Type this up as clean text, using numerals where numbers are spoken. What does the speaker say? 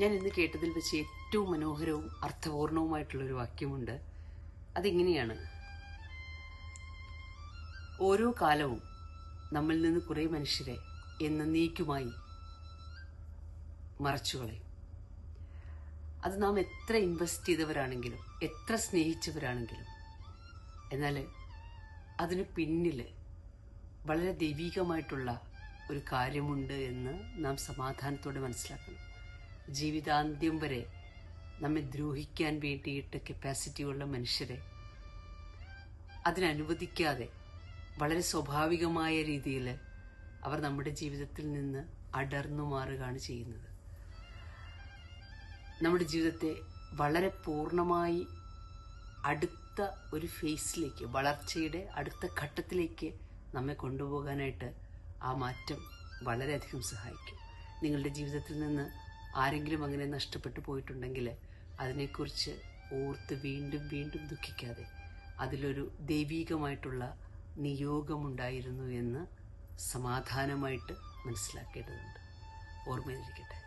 ഞാൻ ഇന്ന് കേട്ടതിൽ വെച്ച് ഏറ്റവും മനോഹരവും അർത്ഥപൂർണവുമായിട്ടുള്ളൊരു വാക്യമുണ്ട്. അതിങ്ങനെയാണ്: ഓരോ കാലവും നമ്മിൽ നിന്ന് കുറേ മനുഷ്യരെ എന്നേക്കുമായി മറച്ചുകളയും. അത് നാം എത്ര ഇൻവെസ്റ്റ് ചെയ്തവരാണെങ്കിലും എത്ര സ്നേഹിച്ചവരാണെങ്കിലും, എന്നാൽ അതിന് പിന്നിൽ വളരെ ദൈവികമായിട്ടുള്ള ഒരു കാര്യമുണ്ട് എന്ന് നാം സമാധാനത്തോടെ മനസ്സിലാക്കണം. ജീവിതാന്ത്യം വരെ നമ്മെ ദ്രോഹിക്കാൻ വേണ്ടിയിട്ട് കപ്പാസിറ്റിയുള്ള മനുഷ്യരെ അതിനനുവദിക്കാതെ വളരെ സ്വാഭാവികമായ രീതിയിൽ അവർ നമ്മുടെ ജീവിതത്തിൽ നിന്ന് അടർന്നു മാറുകയാണ് ചെയ്യുന്നത്. നമ്മുടെ ജീവിതത്തെ വളരെ പൂർണ്ണമായി അടുത്ത ഒരു ഫേസിലേക്ക്, വളർച്ചയുടെ അടുത്ത ഘട്ടത്തിലേക്ക് നമ്മെ കൊണ്ടുപോകാനായിട്ട് ആ മാറ്റം വളരെയധികം സഹായിക്കും. നിങ്ങളുടെ ജീവിതത്തിൽ നിന്ന് ആരെങ്കിലും അങ്ങനെ നഷ്ടപ്പെട്ടു പോയിട്ടുണ്ടെങ്കിൽ അതിനെക്കുറിച്ച് ഓർത്ത് വീണ്ടും വീണ്ടും ദുഃഖിക്കാതെ അതിലൊരു ദൈവീകമായിട്ടുള്ള നിയോഗമുണ്ടായിരുന്നു എന്ന് സമാധാനമായിട്ട് മനസ്സിലാക്കേണ്ടതുണ്ട്. ഓർമ്മയിലിരിക്കട്ടെ.